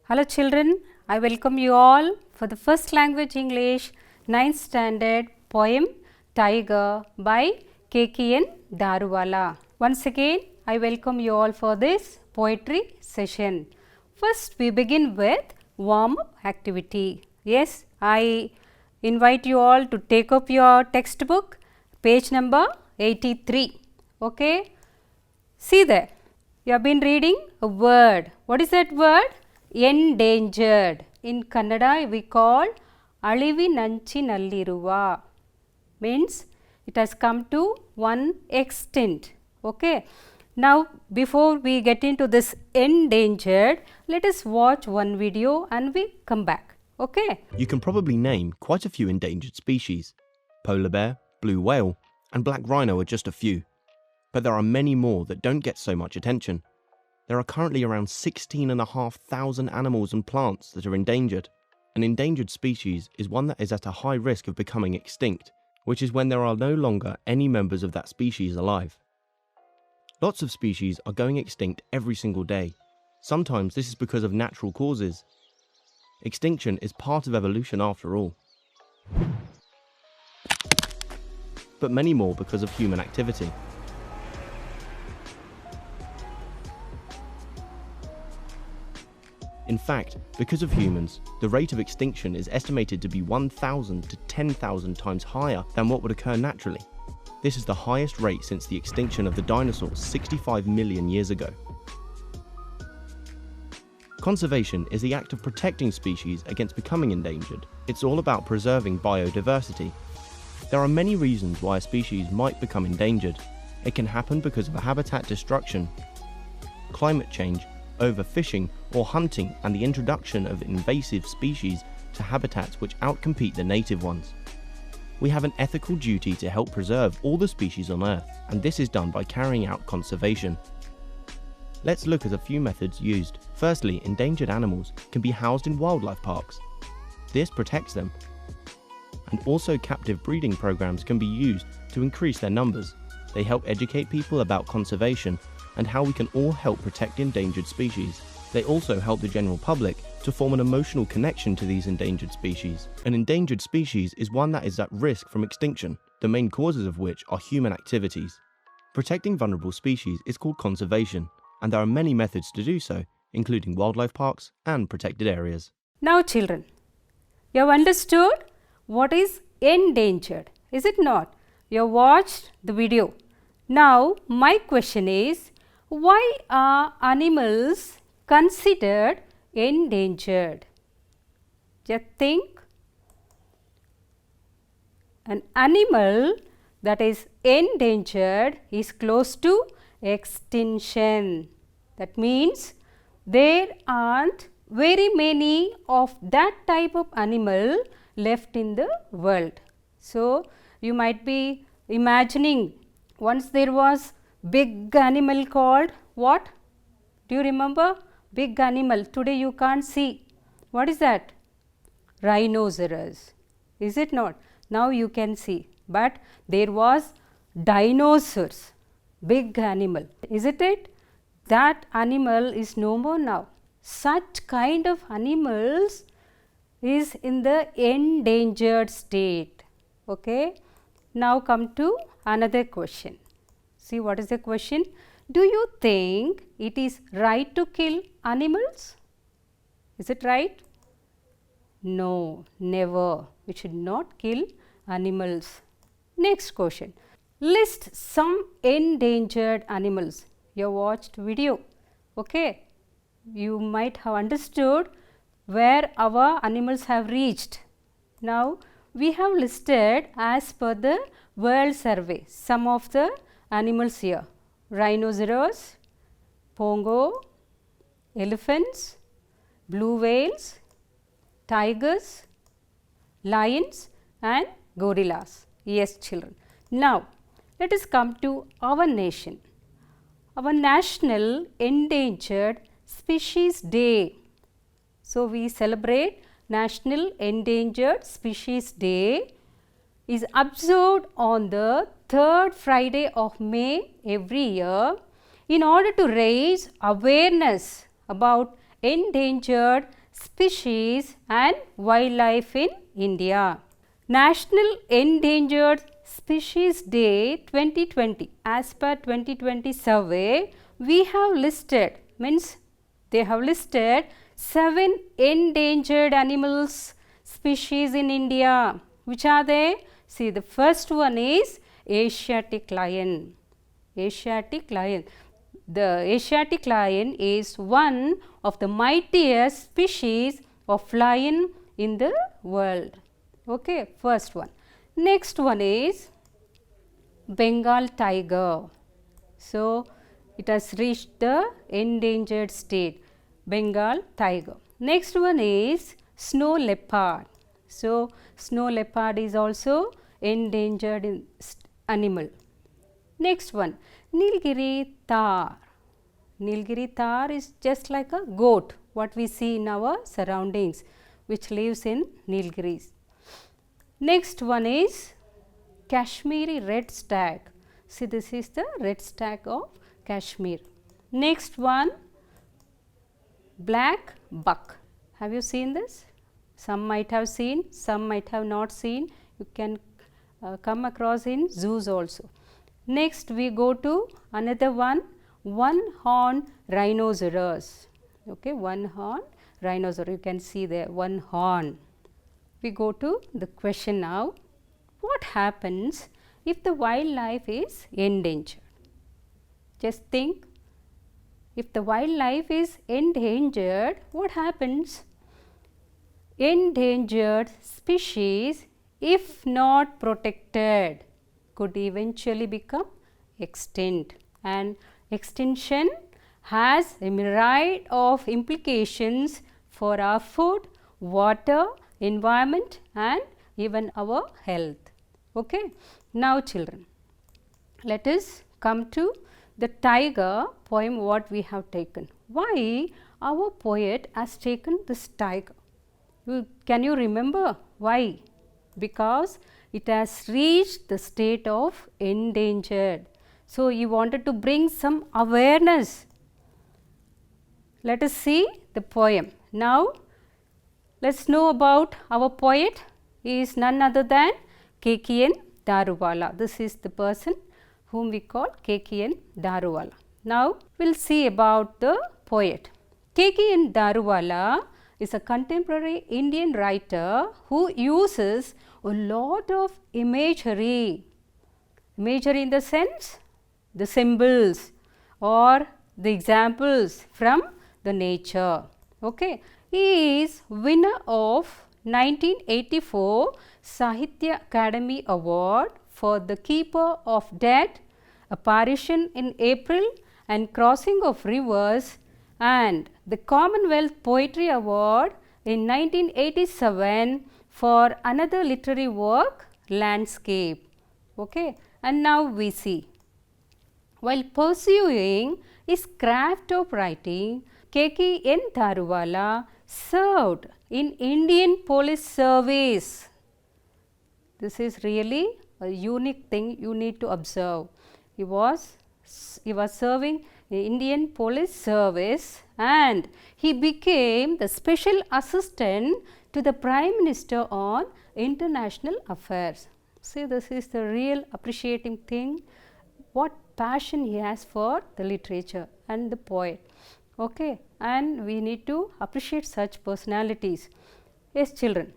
Hello children, I welcome you all for the first language English 9th standard poem Tiger by K.K.N. Daruwala. Once again, I welcome you all for this poetry session. First, we begin with warm-up activity. Yes, I invite you all to take up your textbook, page number 83. Okay, see there. You have been reading a word. What is that word? Endangered. In Kannada we call Alivinanchinnalliruva. Means it has come to one extent. Okay. Now before we get into this endangered, let us watch one video and we come back. Okay. You can probably name quite a few endangered species. Polar bear, blue whale, and black rhino are just a few. But there are many more that don't get so much attention. There are currently around 16,500 animals and plants that are endangered. An endangered species is one that is at a high risk of becoming extinct, which is when there are no longer any members of that species alive. Lots of species are going extinct every single day. Sometimes this is because of natural causes. Extinction is part of evolution after all. But many more because of human activity. In fact, because of humans, the rate of extinction is estimated to be 1,000 to 10,000 times higher than what would occur naturally. This is the highest rate since the extinction of the dinosaurs 65 million years ago. Conservation is the act of protecting species against becoming endangered. It's all about preserving biodiversity. There are many reasons why a species might become endangered. It can happen because of a habitat destruction, climate change, overfishing or hunting, and the introduction of invasive species to habitats which outcompete the native ones. We have an ethical duty to help preserve all the species on Earth, and this is done by carrying out conservation. Let's look at a few methods used. Firstly, endangered animals can be housed in wildlife parks. This protects them. And also captive breeding programs can be used to increase their numbers. They help educate people about conservation and how we can all help protect endangered species. They also help the general public to form an emotional connection to these endangered species. An endangered species is one that is at risk from extinction, the main causes of which are human activities. Protecting vulnerable species is called conservation, and there are many methods to do so, including wildlife parks and protected areas. Now children, you have understood what is endangered, is it not? You have watched the video. Now my question is, why are animals considered endangered? Just think. An animal that is endangered is close to extinction. That means there aren't very many of that type of animal left in the world. So you might be imagining, once there was big animal called what? Do you remember? Big animal. Today you can't see. What is that? Rhinoceros. Is it not? Now you can see. But there was dinosaurs. Big animal. Isn't it? That animal is no more now. Such kind of animals is in the endangered state. Okay. Now come to another question. See, what is the question? Do you think it is right to kill animals? Is it right? No, never. We should not kill animals. Next question. List some endangered animals. You watched video. Okay. You might have understood where our animals have reached. Now we have listed as per the World Survey some of the animals here: rhinoceros, pongo, elephants, blue whales, tigers, lions and gorillas. Yes children. Now let us come to our nation. Our National Endangered Species Day. So we celebrate National Endangered Species Day is observed on the third Friday of May every year in order to raise awareness about endangered species and wildlife in India. National Endangered Species Day 2020. As per 2020 survey, we have listed, means they have listed 7 endangered animals species in India. Which are they? See, the first one is Asiatic lion. Asiatic lion. The Asiatic lion is one of the mightiest species of lion in the world. Okay, first one. Next one is Bengal tiger. So, it has reached the endangered state, Bengal tiger. Next one is snow leopard. So, snow leopard is also endangered animal. Next one, Nilgiri tahr. Nilgiri tahr is just like a goat, what we see in our surroundings, which lives in Nilgiris. Next one is Kashmiri red stag. See, this is the red stag of Kashmir. Next one, black buck. Have you seen this? Some might have seen, some might have not seen. You can come across in zoos also. Next we go to another one horn rhinoceros. Okay, one horn rhinoceros. You can see there, one horn. We go to the question now. What happens if the wildlife is endangered? Just think, if the wildlife is endangered, what happens? Endangered species, if not protected, could eventually become extinct, and extinction has a myriad of implications for our food, water, environment and even our health. Okay. Now children, let us come to the tiger poem what we have taken. Why our poet has taken this tiger? Can you remember why? Because it has reached the state of endangered. So, he wanted to bring some awareness. Let us see the poem. Now, let us know about our poet. He is none other than K.K.N. Daruvala. This is the person whom we call K.K.N. Daruvala. Now, we will see about the poet. K.K.N. Daruvala is a contemporary Indian writer who uses a lot of imagery. Imagery in the sense, the symbols or the examples from the nature. Okay. He is winner of 1984 Sahitya Academy Award for The Keeper of Death, Apparition in April and Crossing of Rivers, and the Commonwealth Poetry Award in 1987 for another literary work, Landscape. Okay. And now we see, while pursuing his craft of writing, K.K.N. Daruvala served in Indian Police Service. This is really a unique thing you need to observe. He was serving in Indian Police Service and he became the special assistant to the Prime Minister on International Affairs. See, this is the real appreciating thing, what passion he has for the literature and the poet. Okay, and we need to appreciate such personalities. Yes, children,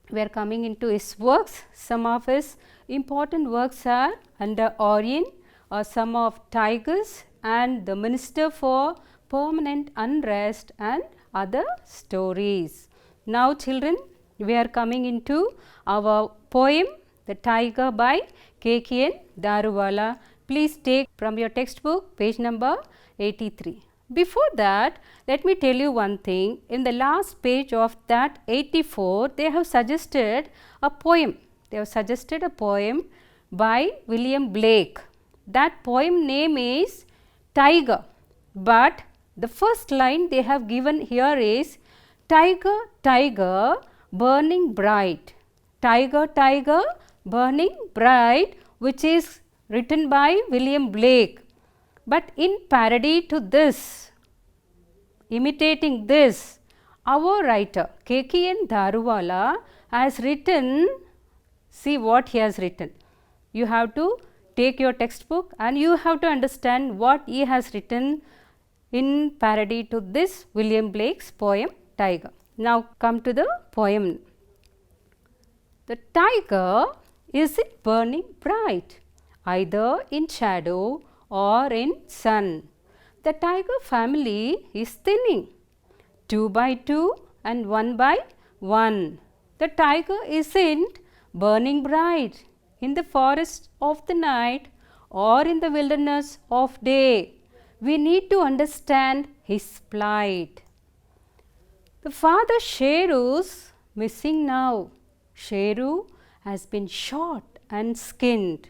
we are coming into his works. Some of his important works are Under Orion, or Some of Tigers, and The Minister for Permanent Unrest, and other stories. Now children, we are coming into our poem, The Tiger by K.K.N. Daruvala. Please take from your textbook page number 83. Before that, let me tell you one thing. In the last page of that 84, they have suggested a poem. They have suggested a poem by William Blake. That poem name is Tiger, but the first line they have given here is Tiger, tiger, burning bright. Tiger, tiger, burning bright, which is written by William Blake. But in parody to this, imitating this, our writer K.K.N. Daruwala has written, see what he has written. You have to take your textbook and you have to understand what he has written in parody to this William Blake's poem Tiger. Now come to the poem. The tiger isn't burning bright, either in shadow or in sun. The tiger family is thinning, 2 by 2 and 1 by 1. The tiger isn't burning bright in the forest of the night or in the wilderness of day. We need to understand his plight. The father Sheru's missing now. Sheru has been shot and skinned.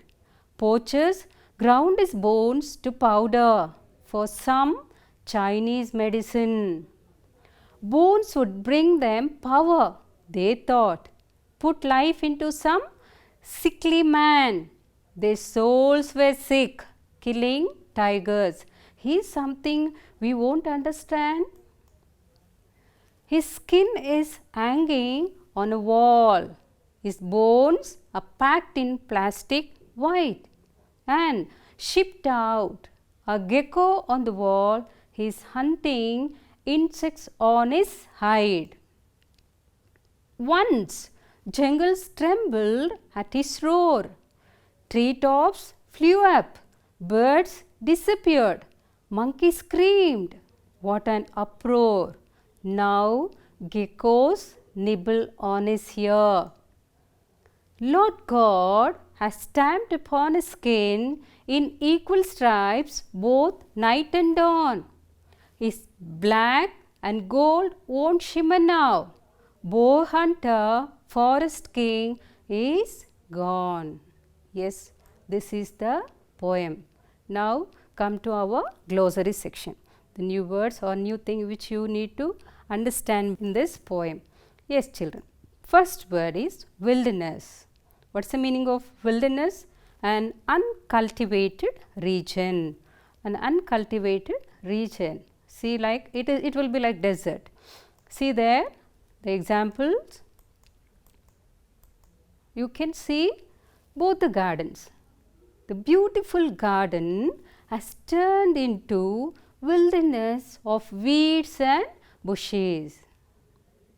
Poachers ground his bones to powder for some Chinese medicine. Bones would bring them power, they thought. Put life into some sickly man. Their souls were sick, killing tigers. He's something we won't understand. His skin is hanging on a wall. His bones are packed in plastic white and shipped out. A gecko on the wall is hunting insects on his hide. Once jungles trembled at his roar. Treetops flew up, birds disappeared, monkeys screamed. What an uproar! Now geckos nibble on his ear. Lord God has stamped upon his skin in equal stripes both night and dawn. His black and gold won't shimmer now. Bow hunter, forest king is gone. Yes, this is the poem. Now come to our glossary section. The new words or new thing which you need to understand in this poem. Yes, children. First word is wilderness. What's the meaning of wilderness? An uncultivated region. An uncultivated region. See, like it will be like desert. See there the examples. You can see both the gardens. The beautiful garden has turned into wilderness of weeds and bushes.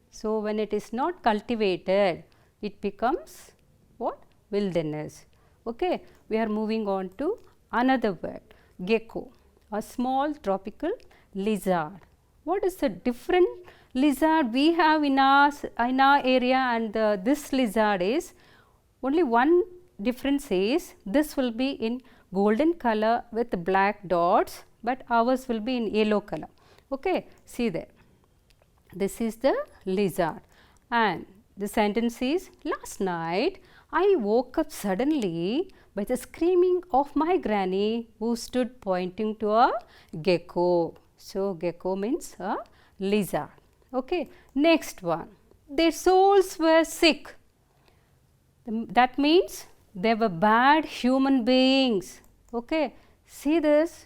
So when it is not cultivated, it becomes what? Wilderness. Okay, we are moving on to another word, gecko, a small tropical lizard. What is the different lizard we have in our area and this lizard is, only one difference is this will be in golden color with black dots, but ours will be in yellow color. Okay, see there. This is the lizard and the sentence is, last night I woke up suddenly by the screaming of my granny who stood pointing to a gecko. So gecko means a lizard. Okay, next one. Their souls were sick. That means they were bad human beings. Okay, see this.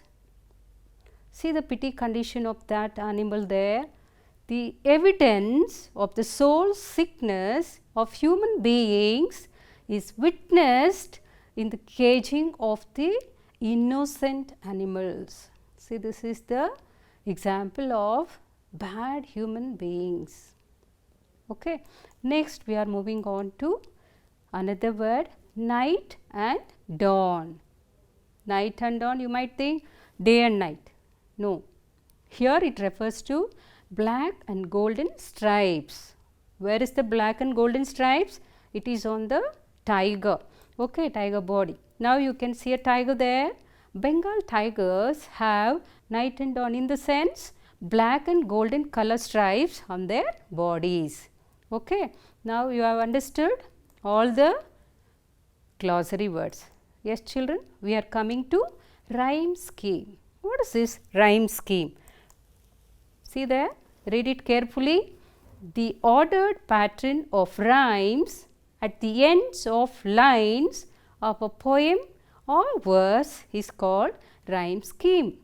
See the pity condition of that animal there. The evidence of the soul sickness of human beings is witnessed in the caging of the innocent animals. See, this is the example of bad human beings. Okay. Next we are moving on to another word, night and dawn. Night and dawn, you might think day and night. No. Here it refers to black and golden stripes. Where is the black and golden stripes? It is on the tiger. Okay, tiger body. Now you can see a tiger there. Bengal tigers have night and dawn in the sense black and golden color stripes on their bodies. Okay. Now you have understood all the glossary words. Yes, children, we are coming to rhyme scheme. What is this rhyme scheme? See there, read it carefully. The ordered pattern of rhymes at the ends of lines of a poem or verse is called rhyme scheme.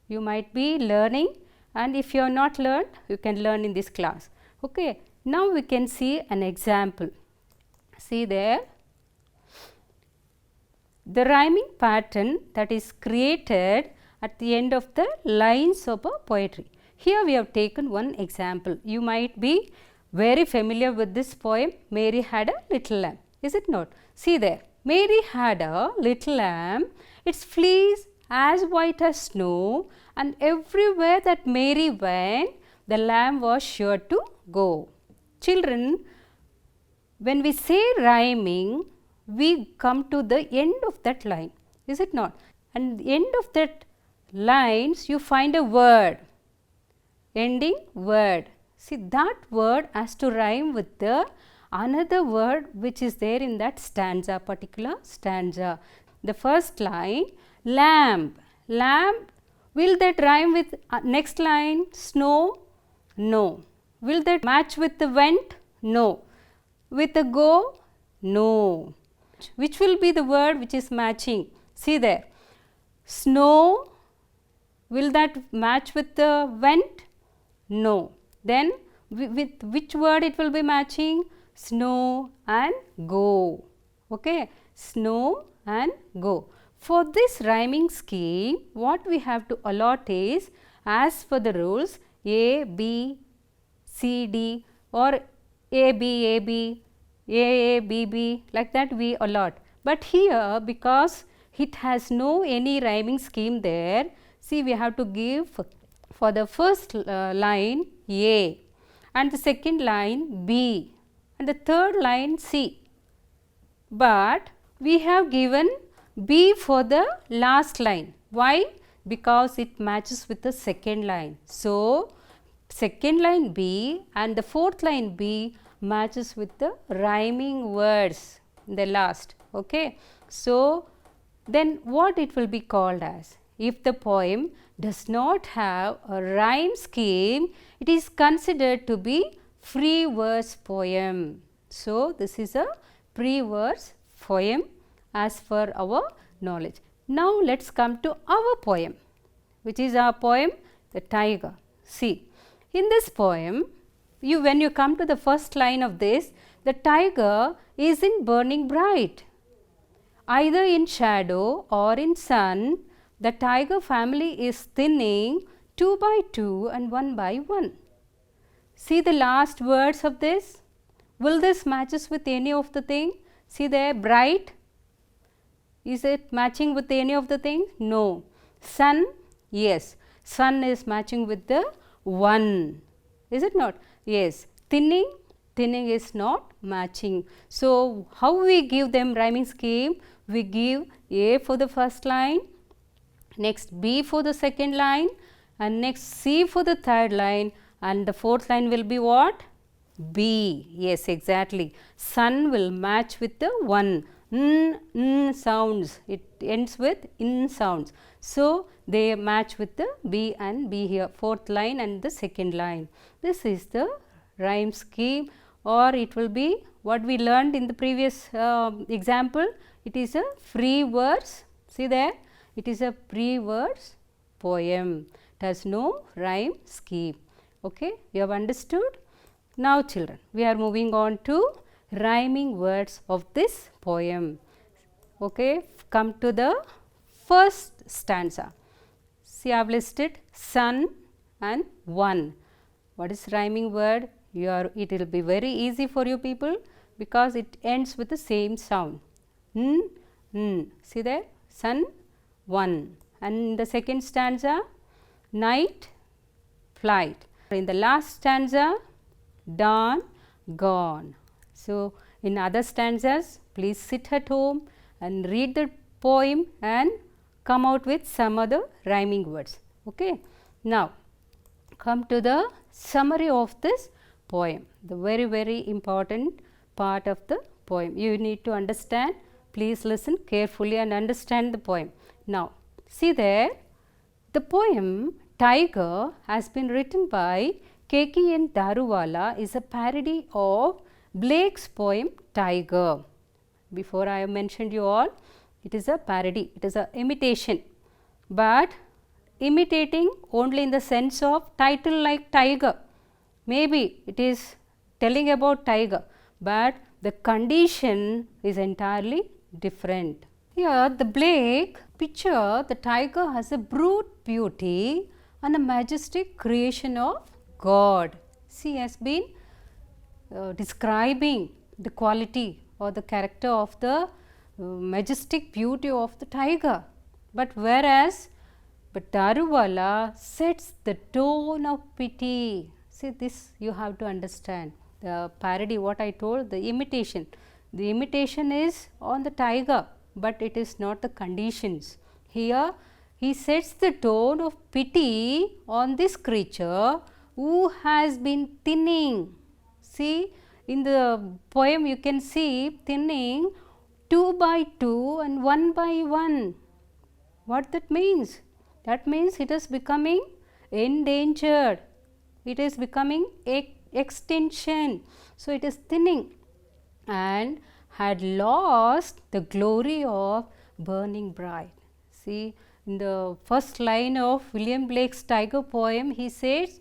You might be learning and if you have not learned, you can learn in this class. Okay. Now we can see an example. See there, the rhyming pattern that is created at the end of the lines of a poetry. Here we have taken one example. You might be very familiar with this poem, Mary Had a Little Lamb. Is it not? See there, Mary had a little lamb, its fleece as white as snow, and everywhere that Mary went, the lamb was sure to go. Children, when we say rhyming, we come to the end of that line, is it not? And the end of that lines, you find a word, ending word. See, that word has to rhyme with the another word which is there in that stanza, particular stanza. The first line, lamb. Lamb, will that rhyme with next line, snow? No. Will that match with the went? No. With the go? No. Which will be the word which is matching? See there, snow, will that match with the went? No. Then with which word it will be matching? Snow and go. Okay, snow and go. For this rhyming scheme, what we have to allot is, as per the rules, A, B, C, D, or A, B, A, B, B, like that we allot. But here, because it has no any rhyming scheme there, see, we have to give for the first line A, and the second line B, and the third line C. But we have given B for the last line. Why? Because it matches with the second line. So, second line B and the fourth line B matches with the rhyming words in the last. Okay. So, then what it will be called as? If the poem does not have a rhyme scheme, it is considered to be free verse poem. So, this is a free verse poem as per our knowledge. Now, let us come to our poem, which is our poem, The Tiger. See, in this poem, when you come to the first line of this, the tiger isn't burning bright. Either in shadow or in sun, the tiger family is thinning 2 by 2 and 1 by 1. See the last words of this. Will this matches with any of the thing? See there, bright. Is it matching with any of the things? No. Sun, yes. Sun is matching with the 1. Is it not? Yes. Thinning, thinning is not matching. So, how we give them rhyming scheme? We give A for the first line, next B for the second line, and next C for the third line, and the fourth line will be what? B. Yes, exactly. Sun will match with the 1. Sounds. It ends with in sounds. So, they match with the B and B here, fourth line and the second line. This is the rhyme scheme, or it will be what we learned in the previous example. It is a free verse. See there, it is a free verse poem. It has no rhyme scheme. Okay, you have understood? Now, children, we are moving on to rhyming words of this poem. Okay, come to the first stanza. See, I have listed sun and one. What is rhyming word? It will be very easy for you people because it ends with the same sound. See there, sun, one. And the second stanza, night, flight. In the last stanza, dawn, gone. So, in other stanzas, please sit at home and read the poem and come out with some other rhyming words. Okay. Now, come to the summary of this poem, the very, very important part of the poem. You need to understand. Please listen carefully and understand the poem. Now, see there, the poem Tiger has been written by K.K.N. Daruwala, is a parody of Blake's poem Tiger. Before I have mentioned you all, it is a parody, it is a imitation. But imitating only in the sense of title like tiger. Maybe it is telling about tiger, but the condition is entirely different. Here the Blake picture the tiger as a brute beauty and a majestic creation of God. She has been describing the quality or the character of the majestic beauty of the tiger. But Daruvala sets the tone of pity. See, this you have to understand. The parody, what I told, the imitation. The imitation is on the tiger, but it is not the conditions. Here he sets the tone of pity on this creature who has been thinning. See, in the poem you can see thinning 2 by 2 and 1 by 1. What that means? That means it is becoming endangered. It is becoming extinction. So, it is thinning and had lost the glory of burning bright. See, in the first line of William Blake's tiger poem, he says,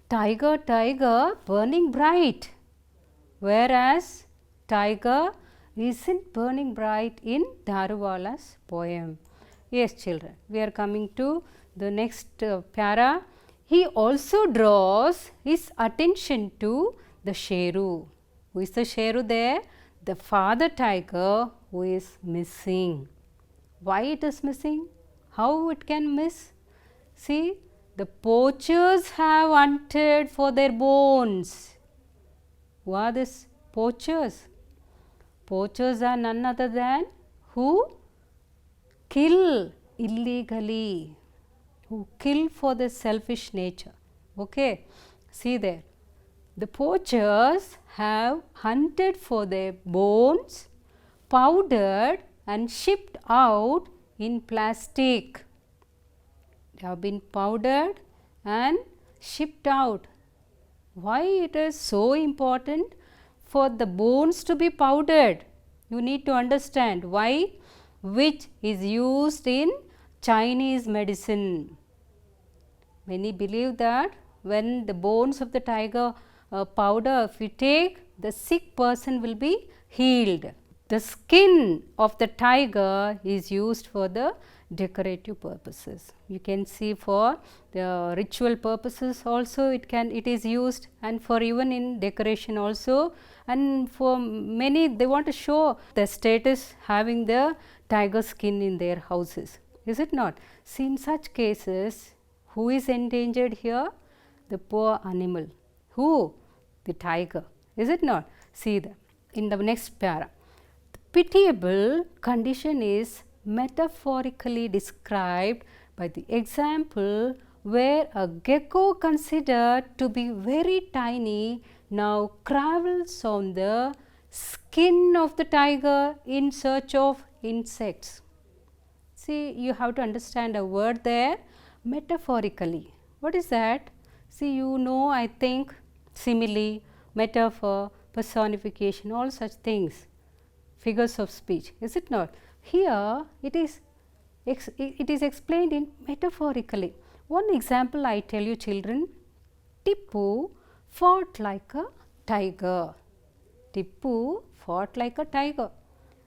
tiger, tiger, burning bright, whereas tiger isn't burning bright in Daruwala's poem. Yes, children, we are coming to the next para. He also draws his attention to the Sheru. Who is the Sheru there? The father tiger who is missing. Why it is missing? How it can miss? See, the poachers have hunted for their bones. Who are these poachers? Poachers are none other than who kill illegally, who kill for their selfish nature. Okay, see there. The poachers have hunted for their bones, powdered and shipped out in plastic. They have been powdered and shipped out. Why it is so important for the bones to be powdered? You need to understand why, which is used in Chinese medicine. Many believe that when the bones of the tiger powder, if you take, the sick person will be healed. The skin of the tiger is used for the decorative purposes. You can see for the ritual purposes also it is used, and for even in decoration also, and for many they want to show the status having the tiger skin in their houses. Is it not? See, in such cases, who is endangered here? The poor animal. Who? The tiger. Is it not? See in the next para. The pitiable condition is metaphorically described by the example where a gecko considered to be very tiny now crawls on the skin of the tiger in search of insects. See, you have to understand a word there, metaphorically. What is that? See, you know, I think simile, metaphor, personification, all such things, figures of speech, is it not? Here it is explained in metaphorically. One example I tell you, children. Tippu fought like a tiger. Tippu fought like a tiger.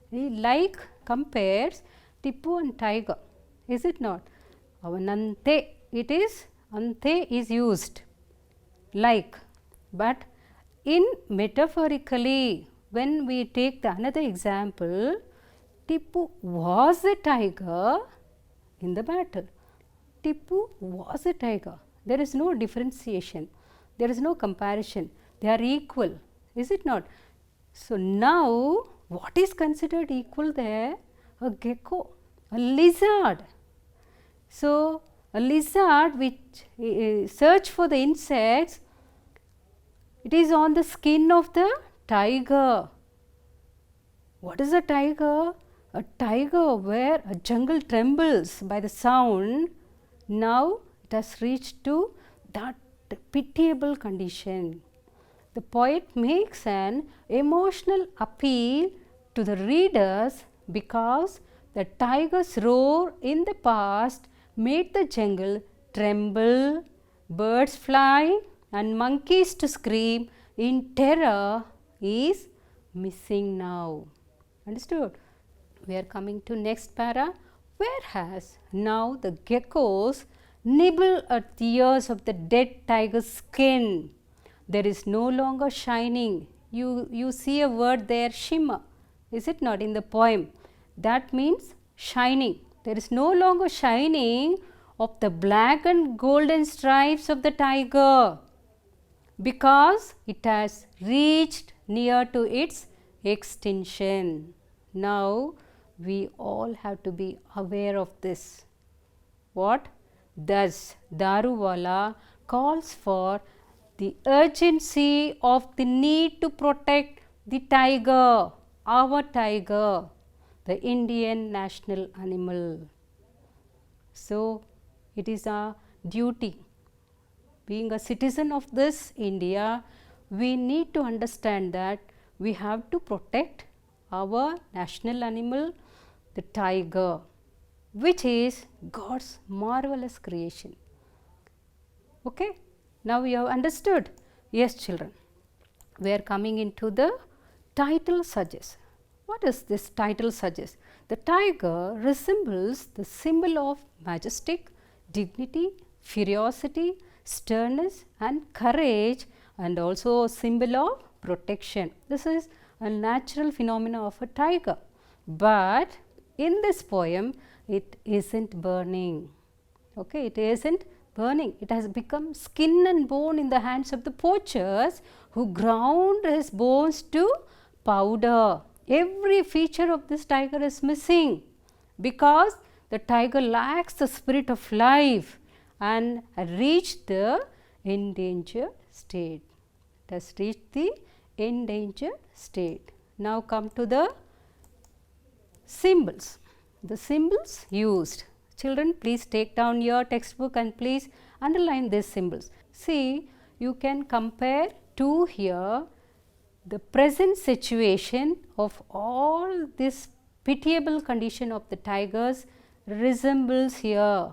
He like compares Tippu and tiger, is it not? Avanante, it is ante is used like, but in metaphorically when we take the another example, Tippu was a tiger in the battle. Tippu was a tiger. There is no differentiation, there is no comparison, they are equal, is it not? So, now what is considered equal there? A gecko, a lizard. So, a lizard which search for the insects, it is on the skin of the tiger. What is a tiger? A tiger where a jungle trembles by the sound. Now it has reached to that pitiable condition. The poet makes an emotional appeal to the readers because the tiger's roar in the past made the jungle tremble, birds fly, and monkeys to scream in terror is missing now. Understood? We are coming to next para. Whereas now the geckos nibble at the ears of the dead tiger's skin. There is no longer shining. You see a word there, shimmer. Is it not in the poem? That means shining. There is no longer shining of the black and golden stripes of the tiger, because it has reached near to its extinction. Now we all have to be aware of this. What? Thus, Daruwala calls for the urgency of the need to protect the tiger, our tiger, the Indian national animal. So, it is our duty. Being a citizen of this India, we need to understand that we have to protect our national animal, the tiger, which is God's marvelous creation. Okay, now we have understood. Yes, children, we are coming into the title suggests. What does this title suggest? The tiger resembles the symbol of majestic, dignity, ferocity, sternness and courage, and also a symbol of protection. This is a natural phenomena of a tiger. But in this poem, it isn't burning. Okay, it isn't burning. It has become skin and bone in the hands of the poachers who ground his bones to powder. Every feature of this tiger is missing because the tiger lacks the spirit of life and reached the endangered state. It has reached the endangered state. Now come to the symbols. The symbols used. Children, please take down your textbook and please underline these symbols. See, you can compare two here. The present situation of all this pitiable condition of the tigers resembles here.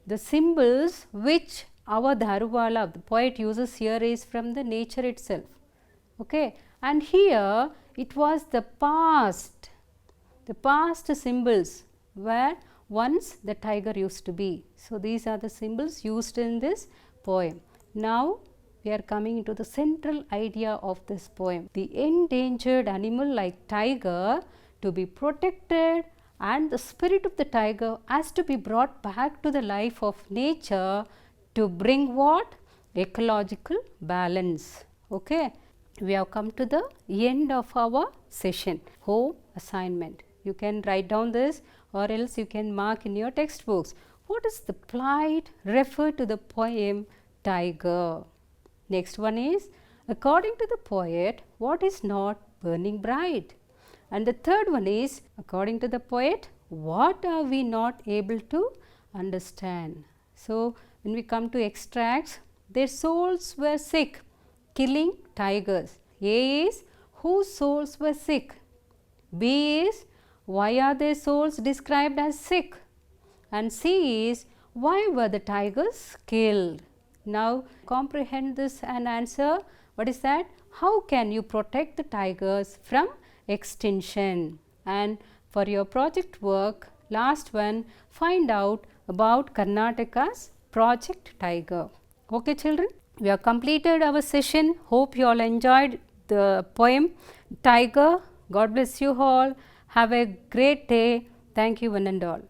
The symbols which our Daruwala, the poet, uses here is from the nature itself. Okay, and here it was the past symbols where once the tiger used to be. So, these are the symbols used in this poem. Now, we are coming into the central idea of this poem. The endangered animal like tiger to be protected, and the spirit of the tiger has to be brought back to the life of nature to bring what? Ecological balance. Okay. We have come to the end of our session. Home assignment. You can write down this or else you can mark in your textbooks. What is the plight referred to the poem Tiger? Next one is, according to the poet, what is not burning bright? And the third one is, according to the poet, what are we not able to understand? So, when we come to extracts, their souls were sick, killing tigers. A is, whose souls were sick? B is, why are their souls described as sick? And C is, why were the tigers killed? Now, comprehend this and answer. What is that? How can you protect the tigers from extinction? And for your project work, last one, find out about Karnataka's Project Tiger. Okay, children, we have completed our session. Hope you all enjoyed the poem Tiger. God bless you all. Have a great day. Thank you one and all.